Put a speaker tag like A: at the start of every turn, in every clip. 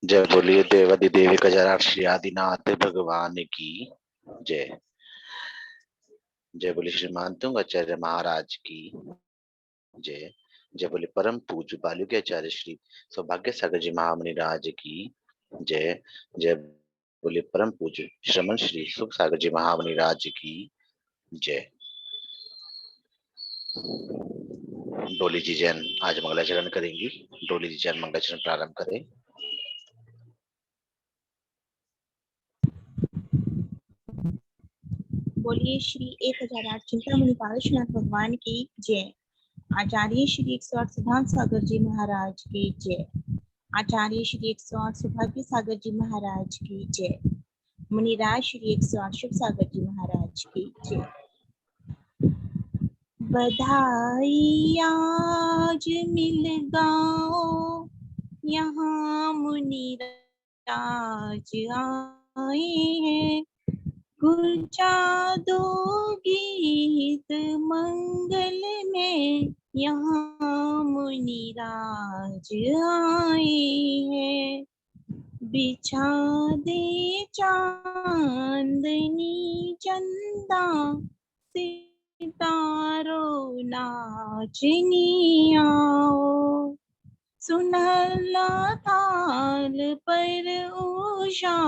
A: जय बोलिए देवादि देवी कजरा श्री आदिनाथ भगवान की जय। जय बोलिए श्रीमान तुंगाचार्य महाराज की जय। जय बोलिए परम पूज्य बालुके आचार्य श्री सौभाग्य सागर जी महामुनि राज की जय। जय बोलिए परम पूज्य श्रमण श्री सुख सागर जी महामुनि राज की जय। डोली जी जैन आज मंगलाचरण करेंगी। डोली जी जैन मंगलाचरण प्रारंभ करें।
B: बोलिए श्री 1008 चिंतामणि पारशुनाथ भगवान की जय। आचार्य श्री 108 सिद्धांत सागर जी महाराज की जय। आचार्य श्री 108 सौभाग्य सागर जी महाराज की जय। मुनिराज श्री 108 शिव सागर जी महाराज की जय। बधाई आज मिल गाओ यहाँ मुनिराज आए हैं, गुंजा दो गीत मंगल में यहाँ मुनिराज आए हैं। बिछा दे चांदनी चंदा सितारों नाचनी आओ, सुनहला थाल पर उषा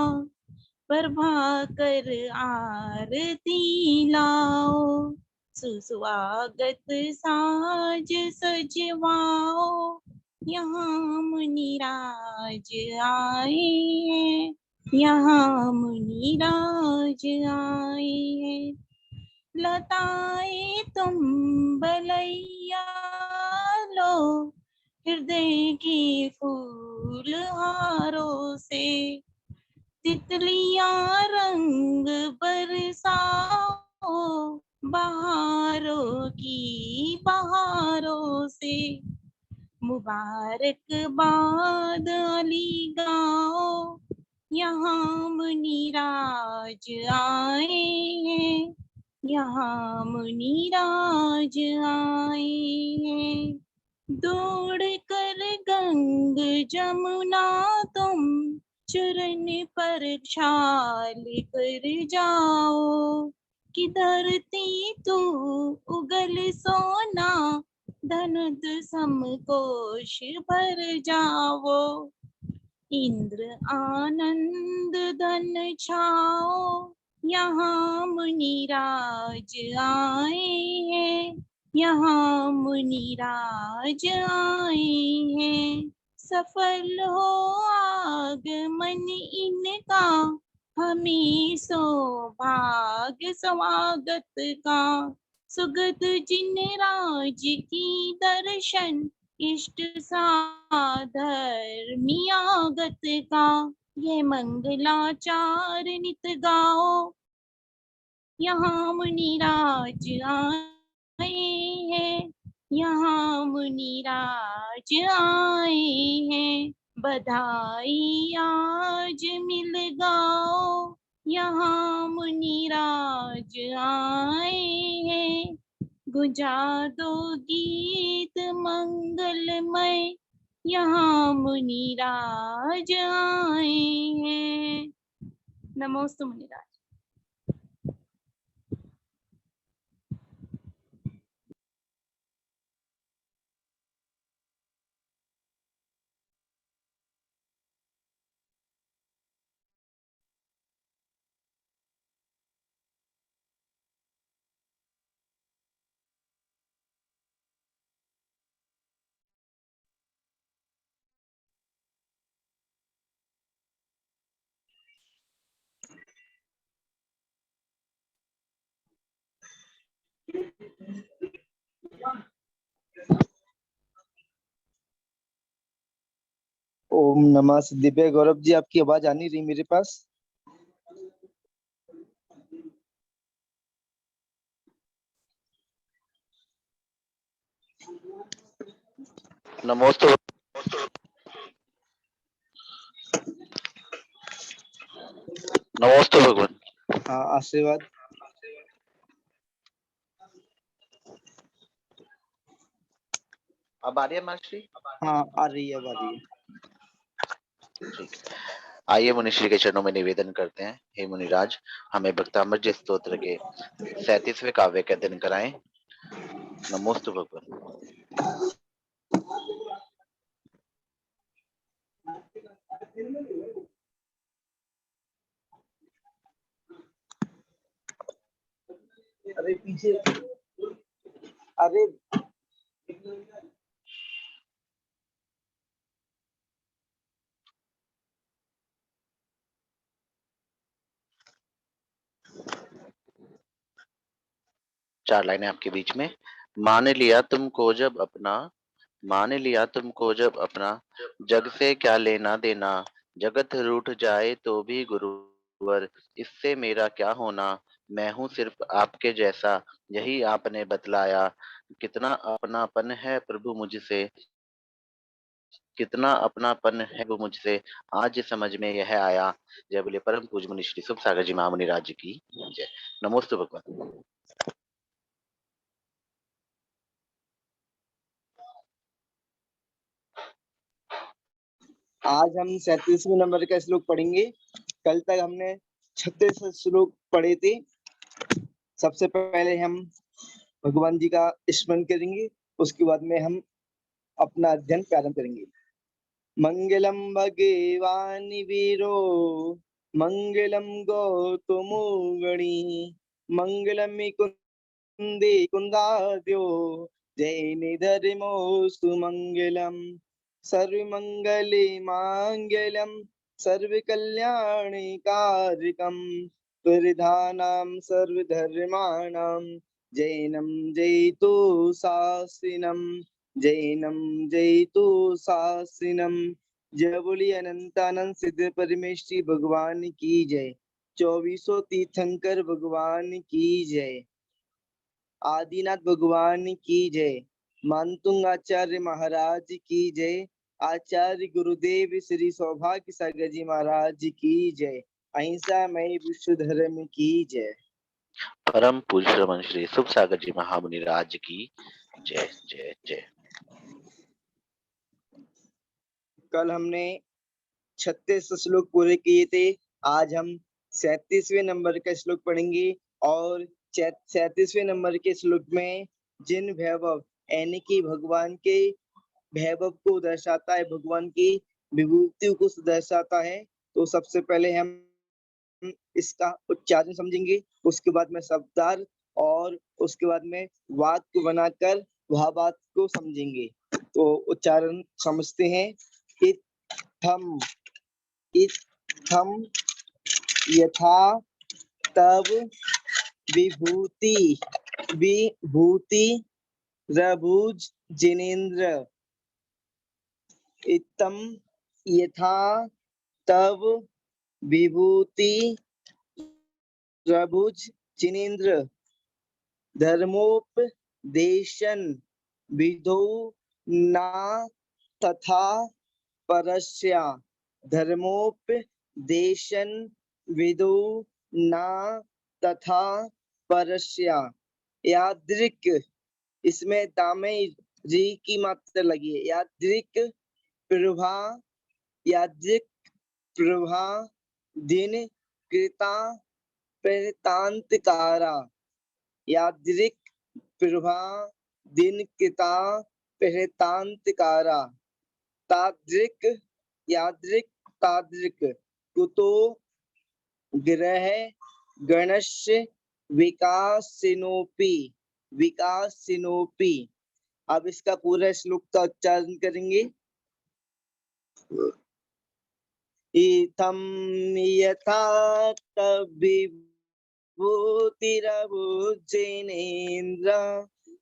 B: प्रभाकर आरती लाओ, सुस्वागत साज सजवाओ यहाँ मुनिराज आए हैं, यहाँ मुनिराज आए हैं। लताएं तुम बलैया लो, हृदय के फूल हारों से तितलियां रंग बरसाओ, बहारों की बहारों से मुबारकबाद अली गाओ यहाँ मुनिराज आए हैं, यहाँ मुनिराज आए हैं। दौड़ कर गंग जमुना तुम चरण पर छाल कर जाओ, कि धरती तू उगल सोना धनुद समकोश भर जाओ। इंद्र आनंद धन छाओ यहाँ मुनिराज आए हैं, यहाँ मुनिराज आए हैं। सफल हो आगमन इनका, हमें सौभाग्य स्वागत का। सुगत जिन राज की दर्शन, इष्ट साधर्मियागत का। ये मंगलाचार नित गाओ यहाँ मुनिराज आए हैं, यहाँ मुनिराज आए हैं। बधाई आज मिल गाओ यहाँ मुनिराज आए हैं, गुंजा दो गीत मंगलमय यहाँ मुनिराज आए हैं। नमोस्तु मुनिराज।
C: ओम नमः सिद्धिपे। गौरव जी आपकी आवाज आ नहीं रही मेरे पास।
A: नमोस्तु नमोस्तु भगवान।
C: हाँ आशीर्वाद।
A: अब आ रही है मास्टरी?
C: हाँ आ रही है, अब आ रही है।
A: ठीक, आइए मुनिश्री के चरणों में निवेदन करते हैं। हे मुनिराज, हमें भक्तामृत स्तोत्र के 37वें काव्य के अध्ययन कराएं। नमोस्तु भगवान।
C: अरे पीछे, अरे
A: चार लाइनें आपके बीच में। मान लिया तुमको जब अपना, मान लिया तुमको जब अपना, जग से क्या लेना देना, जगत रूठ जाए तो भी गुरुवर, इससे मेरा क्या होना, मैं हूँ सिर्फ आपके जैसा, यही आपने बतलाया, कितना अपनापन है प्रभु मुझसे, कितना अपनापन है वो मुझसे, आज समझ में यह आया। जय बोले परम पूज्य मुनि श्री सुख सागर जी महामुनि राज्य की जय। नमोस्तु भगवान।
C: आज हम 37वें नंबर का श्लोक पढ़ेंगे। कल तक हमने 36 श्लोक पढ़े थे। सबसे पहले हम भगवान जी का स्मरण करेंगे, उसके बाद में हम अपना अध्ययन प्रारंभ करेंगे। मंगलम भगवान वीरो, मंगलम गौतमोगणी, मंगलम कुंदे कुंदाद्यो, जय निधर्मोस्तु मंगलम, सर्वमंगले मांगल्यम, सर्वकल्याणे कारकम, प्रधानां सर्वधर्माणां, जैनं जयतु शास्त्रिनं, जैनं जयतु शास्त्रिनं। जय बोली अनंतानंद सिद्ध परमेश्वरी भगवान की जय। 2400 तीर्थंकर भगवान की जय। आदिनाथ भगवान की जय। मानतुंग आचार्य महाराज की जय। आचार्य गुरुदेव श्री सौभाग्य सागर जी महाराज की जय। अहिंसा मय विश्व धर्म की जय।
A: परम पूज्य श्रमण श्री सुख सागर जी महामुनि राज्य की जय जय जय।
C: कल हमने 36 श्लोक पूरे किए थे। आज हम 37वें नंबर का श्लोक पढ़ेंगे और 37वें नंबर के श्लोक में जिन वैभव यानी कि भगवान के वैभव को दर्शाता है, भगवान की विभूतियों को दर्शाता है, तो सबसे पहले हम इसका उच्चारण समझेंगे, उसके बाद में शब्दार्थ और उसके बाद में वाक्य बनाकर भावार्थ को समझेंगे। तो उच्चारण समझते हैं। इत्थम, इत्थम यथा तब विभूति, विभूति रभुज जिनेन्द्र। इत्थम यथा तब विभूति रभुज जिनेन्द्र, धर्मोपदेशन विधौ ना तथा परस्या, धर्मोपदेशन विधौ ना तथा परस्या। यादृक, इसमें दामे री की मात्रा लगी है। यादृक प्रभा, यादृक प्रभा दिन कृता प्रहतांतकारा, यादृक प्रभा दिन कृता प्रहतांतकारा। तादृक, यादृक तादृक कुतो ग्रह गणस्य विकासिनोपि, विकासिनोपि। अब इसका पूरा श्लोक का उच्चारण करेंगे। इत्थं यथा तद्विभूतिरभुजिनेन्द्र,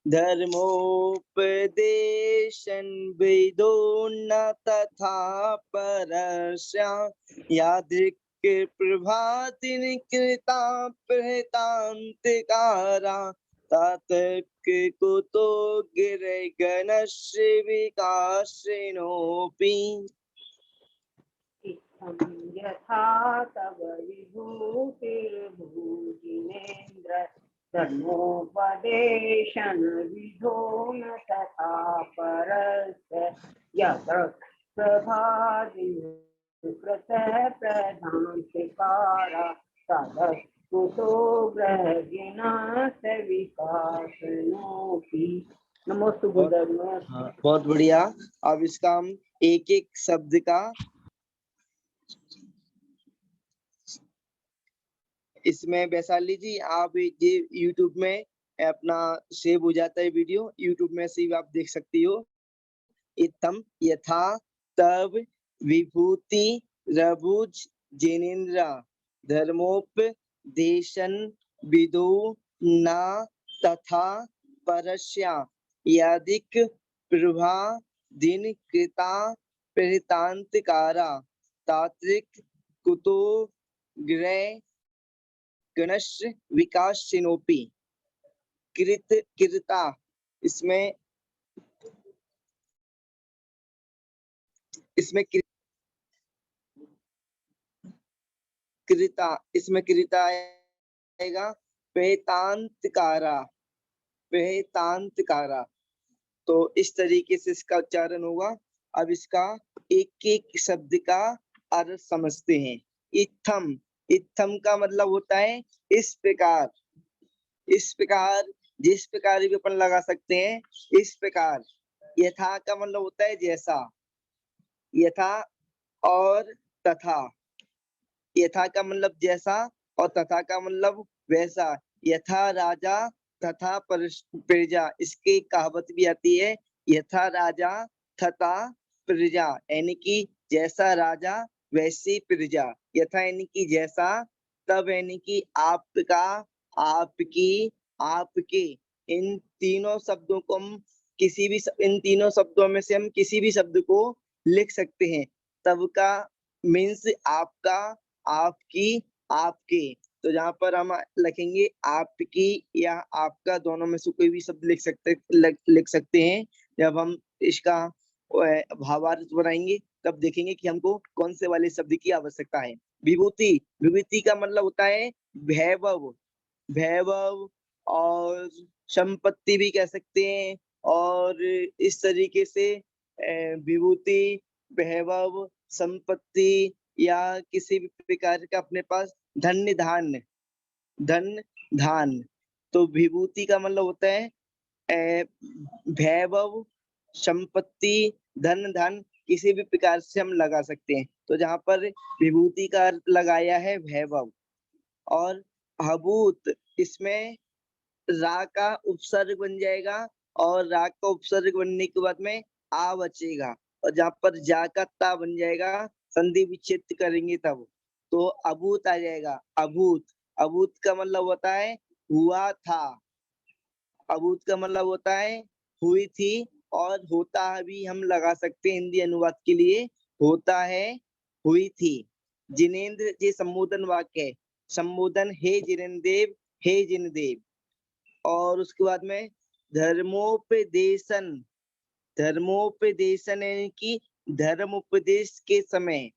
C: धर्मोपदेशन विधो न तथा परस्या। यादृक् प्रभातिन कृता प्रहतांतकारा, तातक कुतो गिरिगणस्य विकासिनोपि।
D: यथा तव विभूतिर्भुजिनेन्द्र, धर्मोपदेशन विधो न तथा परस्य। यत्र प्रभादिन जगतः प्रधानकारा तदस्तुतो ग्रहगिनास विकासनोऽपि। नमोस्तु गुरुदेव।
C: हाँ, बहुत बढ़िया। अब इसका हम एक एक शब्द का इसमें वैशाली जी आप ये YouTube में अपना सेव हो जाता है वीडियो, YouTube में से भी आप देख सकती हो। इत्थम यथा तब विभूति रभुज जिनेन्द्र धर्मोपदेशन विदु न तथा परस्या यदिक प्रभा दिन कृता परितांतकारा तात्रिक कुतो ग्रह गणश विकासिनोपि। कृता इसमें कृता आएगा पेतांतकारा। तो इस तरीके से इसका उच्चारण होगा। अब इसका एक एक शब्द का अर्थ समझते हैं। इत्थम का मतलब होता है इस प्रकार, जिस प्रकार भी अपन लगा सकते हैं, इस प्रकार। यथा का मतलब होता है जैसा, यथा और तथा। यथा का मतलब जैसा और तथा का मतलब वैसा। यथा राजा तथा प्रजा, इसकी कहावत भी आती है, यथा राजा तथा प्रजा, यानी कि जैसा राजा वैसी प्रजा। यथा यानी कि जैसा, तब यानी कि आपका, आपकी, आपके। इन तीनों शब्दों को हम इन तीनों शब्दों में से हम किसी भी शब्द को लिख सकते हैं। तब का मीन्स आपका, आपकी, आपके। तो जहाँ पर हम लिखेंगे आपकी या आपका, दोनों में से कोई भी शब्द लिख सकते हैं। जब हम इसका भावार्थ बनाएंगे तब देखेंगे कि हमको कौन से वाले शब्द की आवश्यकता है। विभूति का मतलब होता है वैभव, और संपत्ति भी कह सकते हैं। और इस तरीके से विभूति, वैभव, संपत्ति या किसी भी प्रकार का अपने पास धन धान। तो विभूति का मतलब होता है वैभव, संपत्ति, धन किसी भी प्रकार से हम लगा सकते हैं। तो जहाँ पर विभूति का अर्थ लगाया है वैभव। और हबूत, इसमें रा का उपसर्ग बन जाएगा और रा का उपसर्ग बनने के बाद में आ बचेगा, और जहाँ पर जा का ता बन जाएगा, संधि विच्छेद करेंगे तब तो अभूत आ जाएगा। अभूत का मतलब होता है हुआ था। अभूत का मतलब होता है हुई थी। और होता भी हम लगा सकते हैं हिंदी अनुवाद के लिए, होता है, हुई थी। जिनेन्द्र ये संबोधन वाक्य है, संबोधन हे जिनेन्द्र, हे जिनदेव। और उसके बाद में धर्मोपदेशन यानी कि धर्म उपदेश के समय,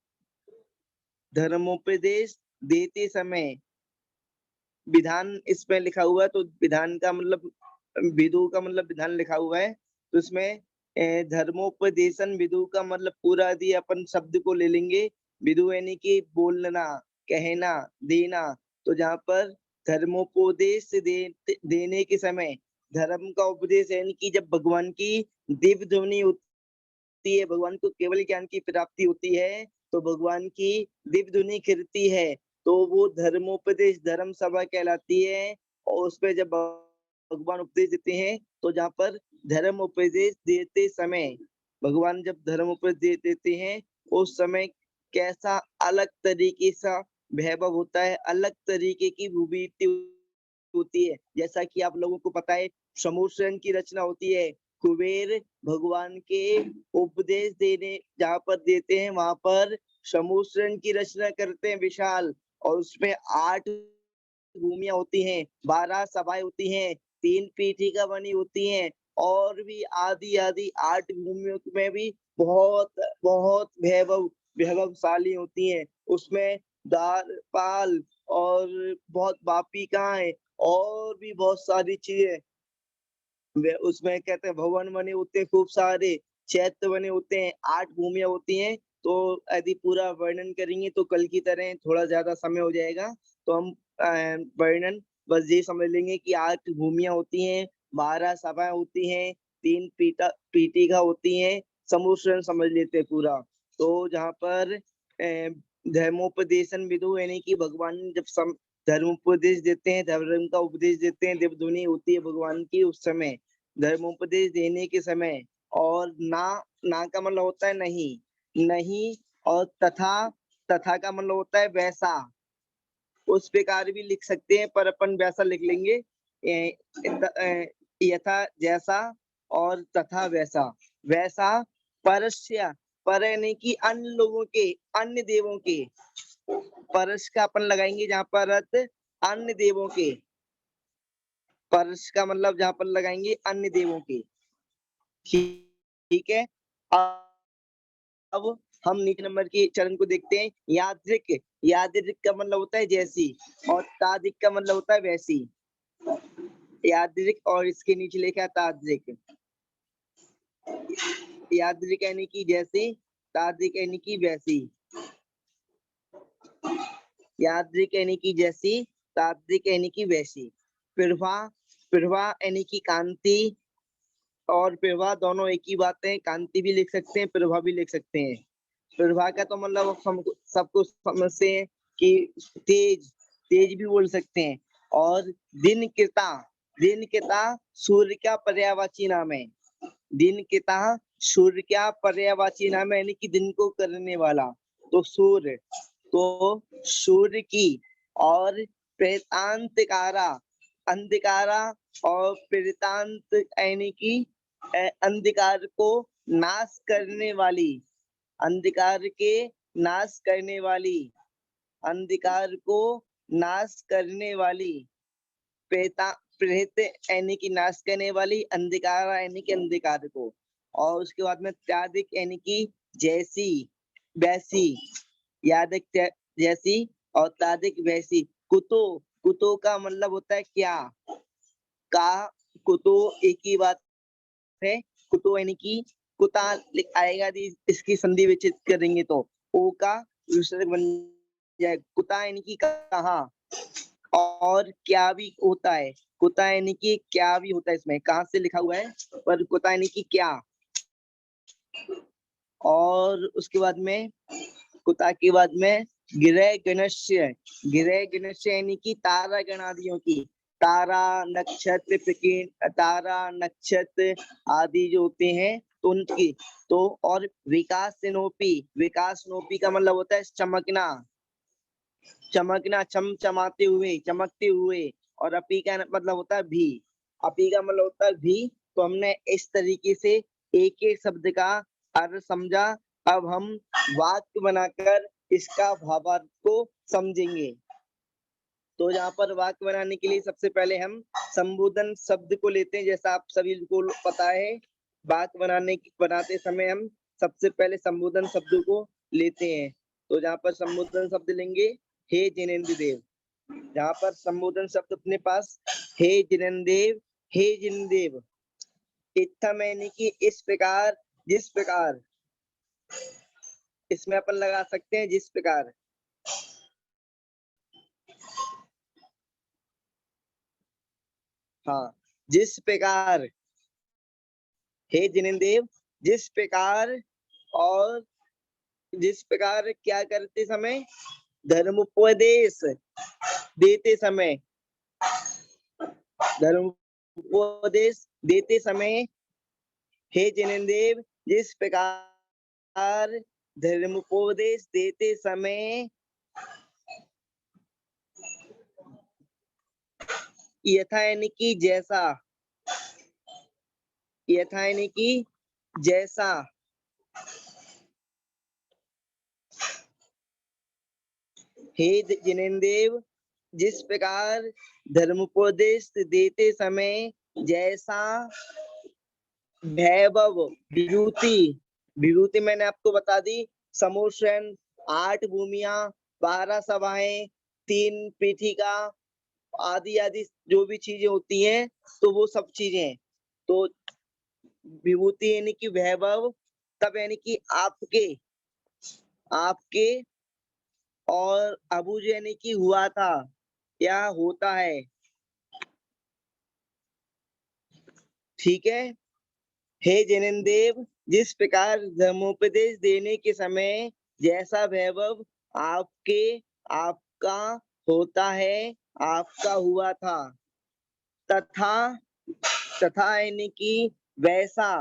C: धर्मोपदेश देते समय। विधान इसमें लिखा हुआ है, तो विधान का मतलब विदु का मतलब विधान लिखा हुआ है। तो इसमें धर्मोपदेशन विदु का मतलब पूरा दिए अपन शब्द को ले लेंगे। विदु यानी कि बोलना, कहना, देना। तो जहाँ पर धर्मोपदेश देने के समय, धर्म का उपदेश यानी कि जब भगवान की दिव्य ध्वनि होती है, भगवान को केवल ज्ञान की प्राप्ति होती है, तो भगवान की दिव्य ध्वनि खिलती है, तो वो धर्मोपदेश धर्म सभा कहलाती है। और उसपे जब भगवान उपदेश देते हैं, तो जहाँ पर धर्म उपदेश देते समय, भगवान जब धर्म उपदेश देते हैं उस समय कैसा अलग तरीके सा वैभव होता है, अलग तरीके की विभूति होती है। जैसा कि आप लोगों को पता है, समूह की रचना होती है। कुबेर भगवान के उपदेश देने जहाँ पर देते हैं, वहां पर समूह की रचना करते हैं विशाल, और उसमें 8 भूमियां होती हैं, 12 सभाएं होती हैं, 3 पीठिका बनी होती हैं, और भी आदि आदि 8 भूमियों में भी बहुत बहुत वैभवशाली होती हैं। उसमें द्वारपाल और बहुत वापिकाएं और भी बहुत सारी चीजें उसमें कहते हैं। भवन बने होते हैं खूब सारे, चैत्य बने होते हैं, 8 भूमियां होती हैं। तो यदि पूरा वर्णन करेंगे तो कल की तरह थोड़ा ज्यादा समय हो जाएगा। तो हम वर्णन बस ये समझ लेंगे कि 8 भूमियां होती हैं, 12 सभाएं होती हैं, 3 पीठिका होती हैं, समूह समझ लेते हैं पूरा। तो जहाँ पर धर्मोपदेशन विदु यानी कि भगवान जब धर्मोपदेश देते हैं, धर्म का उपदेश देते हैं, जब ध्वनि होती है भगवान की उस समय धर्मोपदेश देने के समय। और ना का मतलब होता है नहीं, नहीं, और तथा का मतलब होता है वैसा। उस प्रकार भी लिख सकते हैं पर अपन वैसा लिख लेंगे, यथा जैसा और तथा वैसा। वैसा परस्य, पर यानी कि अन्य लोगों के, अन्य देवों के, परस का अपन लगाएंगे जहाँ पर अर्थ अन्य देवों के, परस का मतलब जहाँ पर लगाएंगे अन्य देवों के। ठीक है। अब हम नीचे नंबर के चरण को देखते हैं। यादृक, यादृक का मतलब होता है जैसी, और तादिक का मतलब होता है वैसी। यादृक और इसके नीचे लिखा है तादृक। यादृक यानी कि जैसी, तादृक यानी कि वैसी। यादृक यानी कि जैसी, तादृक यानी कि वैसी। प्रभा, प्रभा यानी कि कांति और प्रभा दोनों एक ही बात है। कांति भी लिख सकते हैं, प्रभा भी लिख सकते हैं। प्रभा का तो मतलब सबको समझते हैं कि तेज, तेज भी बोल सकते हैं। और दिनकृता, दिनकृता सूर्य का पर्यायवाची नाम है। दिनकृता सूर्य का पर्यायवाची नाम है, यानी कि दिन को करने वाला। तो सूर्य, तो सूर्य की। और प्रेतांतकारा, अंधकारा और प्रेतांत यानी कि अंधकार को नाश करने वाली, अंधकार के नाश करने वाली, अंधकार को नाश करने वाली। प्रेत यानी कि नाश करने वाली, अंधकार यानी कि अंधकार को। और उसके बाद में त्यादिक यानी कि जैसी, वैसी। यादिक जैसी और तादिक वैसी। कुतो, कुतो का मतलब होता है क्या, का, कुतो एक ही बात है। कुतो यानी कि कुता आएगा, इसकी संधि विच्छेद करेंगे तो ओ का विसर्ग बन जाए। कुता यानी कि कहाँ, और क्या भी होता है। कुता यानी कि क्या भी होता है, इसमें कहाँ से लिखा हुआ है, पर कुता यानी कि क्या। और उसके बाद में कुता के बाद में गिरह गणस्य, गिरह गणस्य यानी कि तारा गण आदियों की। तारा नक्षत्र तारा नक्षत्र आदि जो होते हैं तो उनकी। तो और विकास नोपी, विकास नोपी का मतलब होता है चमकना, चमकना, चमचमाते हुए, चमकते हुए। और अपी का मतलब होता है भी, अपी का मतलब होता है भी। तो हमने इस तरीके से एक एक शब्द का अर्थ समझा। अब हम वाक्य बनाकर इसका भावार्थ को समझेंगे। तो यहाँ पर वाक्य बनाने के लिए सबसे पहले हम संबोधन शब्द को लेते हैं। जैसा आप सभी को पता है, वाक्य बनाते समय हम सबसे पहले संबोधन शब्द को लेते हैं। तो जहाँ पर संबोधन शब्द लेंगे, हे जिनेंद्र देव। जहाँ पर संबोधन शब्द अपने पास, हे जिनेंद्र देव, हे जिनेंद्र देव। इत्थम यानी कि इस प्रकार, जिस प्रकार। इसमें अपन लगा सकते हैं जिस प्रकार। हाँ, जिस प्रकार, हे जिनेंद्र देव, जिस प्रकार। और जिस प्रकार क्या करते समय, धर्मोपदेश देते समय, धर्मोपदेश देते समय। हे जिनेंद्र देव, जिस प्रकार धर्मोपदेश देते समय। यथा यानी कि जैसा, यथा यानी कि जैसा। हे जिनेंद्र देव, जिस प्रकार धर्मोपदेश देते समय जैसा वैभव, विभूति, विभूति मैंने आपको बता दी। समोषण, 8 भूमियां, 12 सभाएं, 3 पीठिका आदि आदि जो भी चीजें होती हैं, तो वो सब चीजें। तो विभूति यानी कि वैभव, तब यानी कि आपके, आपके और अबुज यानी कि हुआ था या होता है। ठीक है। हे जैनदेव, जिस प्रकार धर्मोपदेश देने के समय जैसा वैभव आपके आपका होता है, आपका हुआ था, तथा तथा यानी कि वैसा,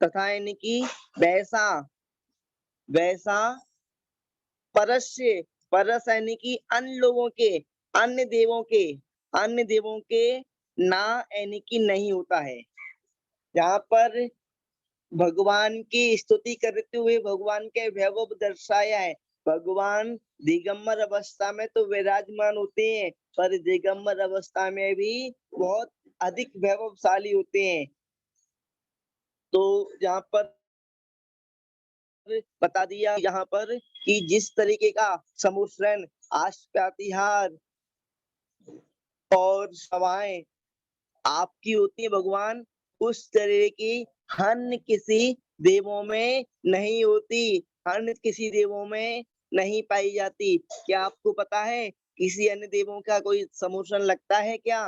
C: तथा यानी कि वैसा वैसा परस्य, परस यानी कि अन्य लोगों के, अन्य देवों के, अन्य देवों के ना यानी कि नहीं होता है। यहाँ पर भगवान की स्तुति करते हुए भगवान के वैभव दर्शाया है। भगवान दिगंबर अवस्था में तो विराजमान होते हैं, पर दिगंबर अवस्था में भी बहुत अधिक वैभवशाली होते हैं। तो यहाँ पर बता दिया यहाँ पर कि जिस तरीके का समुद्रन, आश्पातिहार और सवाएं आपकी होती है भगवान, उस तरह की अन्य किसी देवों में नहीं होती, अन्य किसी देवों में नहीं पाई जाती। क्या आपको पता है किसी अन्य देवों का कोई समुद्रन लगता है क्या?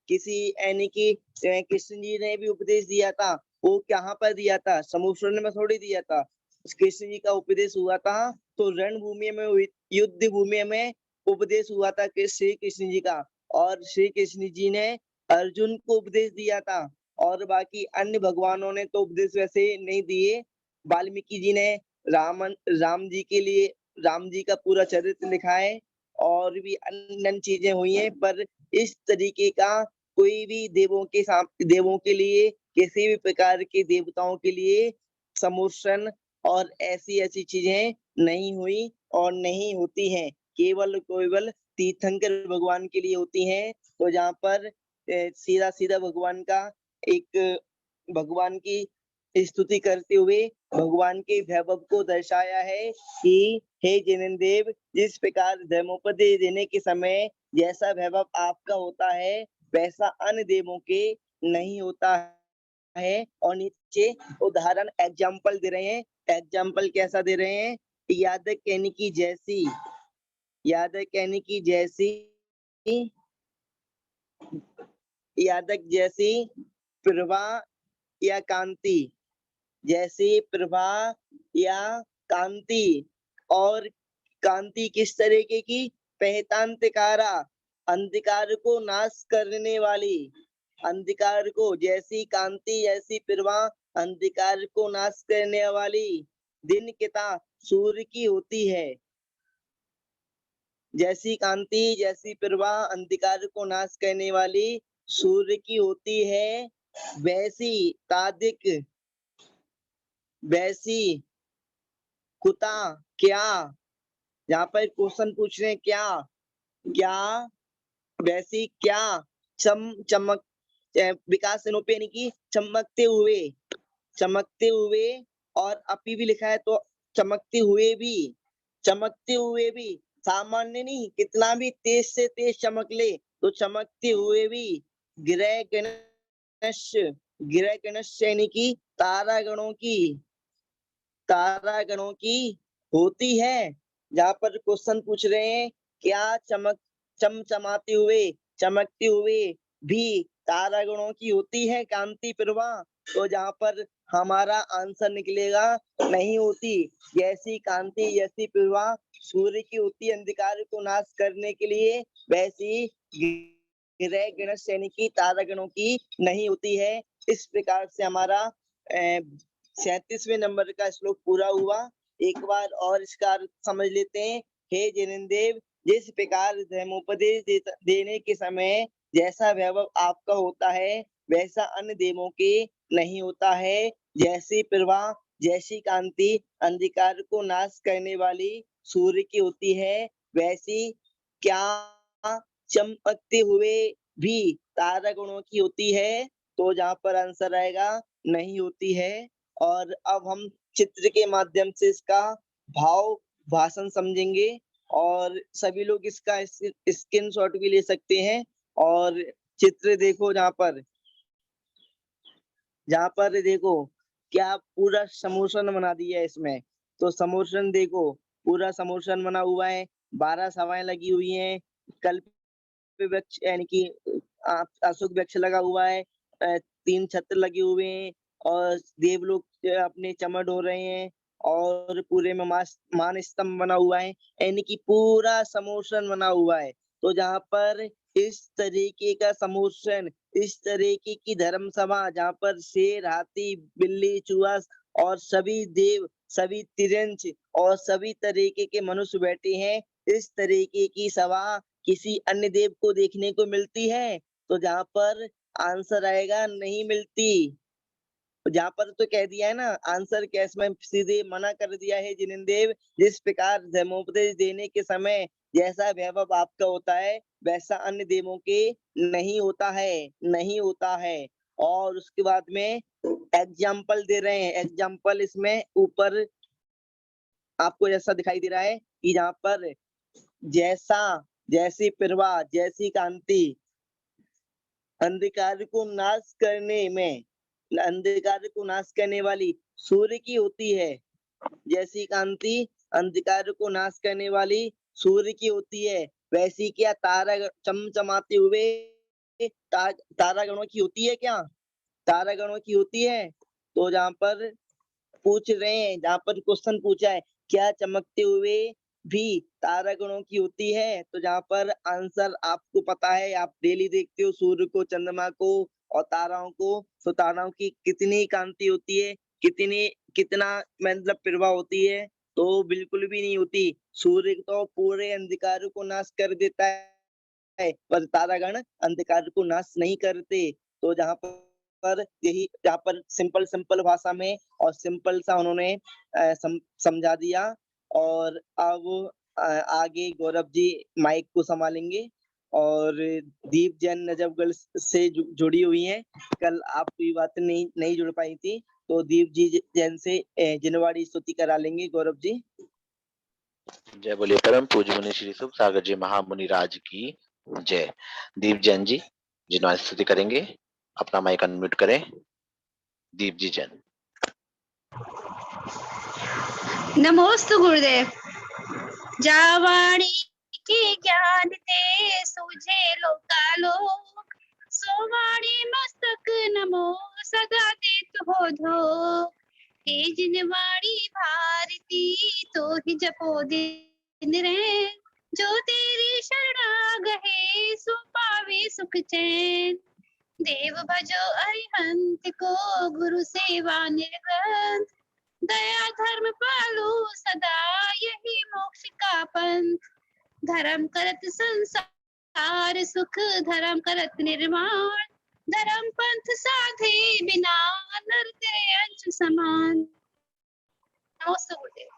C: किसी यानी कि कृष्ण जी ने भी उपदेश दिया था, वो कहाँ पर दिया था? समुद्रन में थोड़ी दिया था। कृष्ण जी का उपदेश हुआ था तो रणभूमि में, युद्ध भूमि में उपदेश हुआ था श्री कृष्ण जी का, और श्री कृष्ण जी ने अर्जुन को उपदेश दिया था, और बाकी अन्य भगवानों ने तो उपदेश वैसे नहीं दिए। वाल्मीकि जी ने राम जी के लिए, राम जी का पूरा चरित्र लिखा है, और भी अन्य चीजें हुई हैं, पर इस तरीके का कोई भी देवों के लिए, किसी भी प्रकार के देवताओं के लिए समोशन और ऐसी ऐसी चीजें नहीं हुई और नहीं होती हैं। केवल केवल तीर्थंकर भगवान के लिए होती हैं। तो जहाँ पर सीधा सीधा भगवान का एक, भगवान की स्तुति करते हुए भगवान के वैभव को दर्शाया है कि हे जैनदेव, जिस प्रकार धर्मोपदेश देने के समय जैसा वैभव आपका होता है, वैसा अन्य देवों के नहीं होता है। और नीचे उदाहरण एग्जाम्पल दे रहे हैं। एग्जाम्पल कैसा दे रहे हैं? यादक कहने की जैसी, यादक कहने की जैसी, यादक जैसी प्रभा या कांति, जैसी प्रभा या कांति। और कांति किस तरीके की? पहतांतिकारा, अंधकार को नाश करने वाली, अंधकार को, जैसी कांति जैसी प्रभा अंधकार को नाश करने वाली दिन किता सूर्य की होती है। जैसी कांति जैसी प्रभा अंधकार को नाश करने वाली सूर्य की होती है, वैसी तादिक, वैसी कुता क्या, यहाँ पर क्वेश्चन पूछ रहे हैं क्या, क्या वैसी क्या चमक, विकास यानी कि चमकते हुए, चमकते हुए, और अपी भी लिखा है तो चमकते हुए भी, चमकते हुए भी, सामान्य नहीं, कितना भी तेज से तेज चमक ले तो चमकते हुए भी ग्रह गणश, ग्रह गणश यानी कि तारागणों की, तारागणों की होती है। जहाँ पर क्वेश्चन पूछ रहे हैं क्या चमचमाते हुए, चमकते हुए भी तारागणों की होती है कांति प्रभा, तो जहाँ पर हमारा आंसर निकलेगा नहीं होती। जैसी कांति जैसी प्रभा सूर्य की होती है अंधकार को नाश करने के लिए, वैसी ग्रह गणश यानी कि तारागणों की नहीं होती है। इस प्रकार से हमारा 37वें नंबर का श्लोक पूरा हुआ। एक बार और इसका अर्थ समझ लेते हैं। हे जैनदेव, जिस प्रकार धर्मोपदेश देने के समय जैसा वैभव आपका होता है, वैसा अन्य देवों के नहीं होता है। जैसी प्रभा जैसी कांति अंधकार को नाश करने वाली सूर्य की होती है, वैसी क्या चमकते हुए भी तारागणों की होती है। तो जहाँ पर आंसर आएगा नहीं होती है। और अब हम चित्र के माध्यम से इसका भाव भाषण समझेंगे, और सभी लोग इसका स्क्रीनशॉट भी ले सकते हैं। और चित्र देखो, जहाँ पर देखो क्या पूरा समोसन बना दिया है इसमें। तो समोशन देखो, पूरा समोशन बना हुआ है, 12 सभाएं लगी हुई हैं, कल्प वृक्ष यानी कि अशोक वृक्ष लगा हुआ है, 3 छत्र लगे हुए हैं और देवलोक अपने चमड़ हो रहे हैं और पूरे में मान स्तंभ बना हुआ है, यानी कि पूरा समोशन बना हुआ है। तो जहाँ पर इस तरीके का समोशन, इस तरीके की धर्म सभा जहाँ पर शेर, हाथी, बिल्ली, चूहा और सभी देव, सभी तिरंच और सभी तरीके के मनुष्य बैठे हैं, इस तरीके की सभा किसी अन्य देव को देखने को मिलती है? तो जहाँ पर आंसर आएगा नहीं मिलती। जहाँ पर तो कह दिया है ना, आंसर कैश में सीधे मना कर दिया है जिनेंद्र देव, जिस प्रकार धर्मोपदेश देने के समय जैसा वैभव आपका होता है वैसा अन्य देवों के नहीं होता है, नहीं होता है। और उसके बाद में एग्जाम्पल दे रहे हैं, एग्जाम्पल इसमें ऊपर आपको ऐसा दिखाई दे रहा है कि जहाँ पर जैसा, जैसी प्रभा, जैसी कांति अंधकार को नाश करने में, अंधकार को नाश करने वाली सूर्य की होती है, जैसी कांति अंधकार को नाश करने वाली सूर्य की होती है, वैसी क्या तारा चमचमाते हुए तारागणों की होती है क्या? तारागणों की होती है। तो जहाँ पर पूछ रहे हैं, जहाँ पर क्वेश्चन पूछा है क्या चमकते हुए भी तारागणों की होती है, तो जहाँ पर आंसर आपको पता है, आप डेली देखते हो सूर्य को, चंद्रमा को और ताराओं को, तो ताराओं की कितनी कांति होती है, कितना मतलब प्रभा होती है, तो बिल्कुल भी नहीं होती। सूर्य तो पूरे अंधकार को नाश कर देता है पर तारागण अंधकार को नाश नहीं करते। तो जहाँ पर यही, जहाँ पर सिंपल भाषा में और सिंपल सा उन्होंने समझा दिया। और अब आगे गौरव जी माइक को संभालेंगे और दीप जैन नजफगढ़ से जुड़ी हुई हैं, कल आपकी बात नहीं जुड़ पाई थी, तो दीप जी जैन से जिनवाड़ी स्तुति करा लेंगे गौरव जी।
A: जय बोलिए परम पूज्य मुनि श्री सुख सागर जी महामुनि राज की जय। दीप जैन जी जिनवाड़ी स्तुति करेंगे, अपना माइक अनम्यूट करें। दीप जी जैन।
E: नमोस्तु गुरुदेव। जावाणी के ज्ञान ते सूझे लोकालोक, सोवाणी मस्तक नमो सदा देत हो धो। हे जिनवाणी भारती तो ही जपो दिन रैन, जो तेरी शरणा गहे सो पावे सुख चैन। देव भजो अरिहंत को गुरु सेवा निर्ग्रंथ, दया धर्म पालो सदा यही मोक्ष का पंथ। धर्म करत संसार सुख, धर्म करत निर्माण, धर्म पंथ साधे बिना नर तेरे अंश समान। नमस्ते गुरुदेव।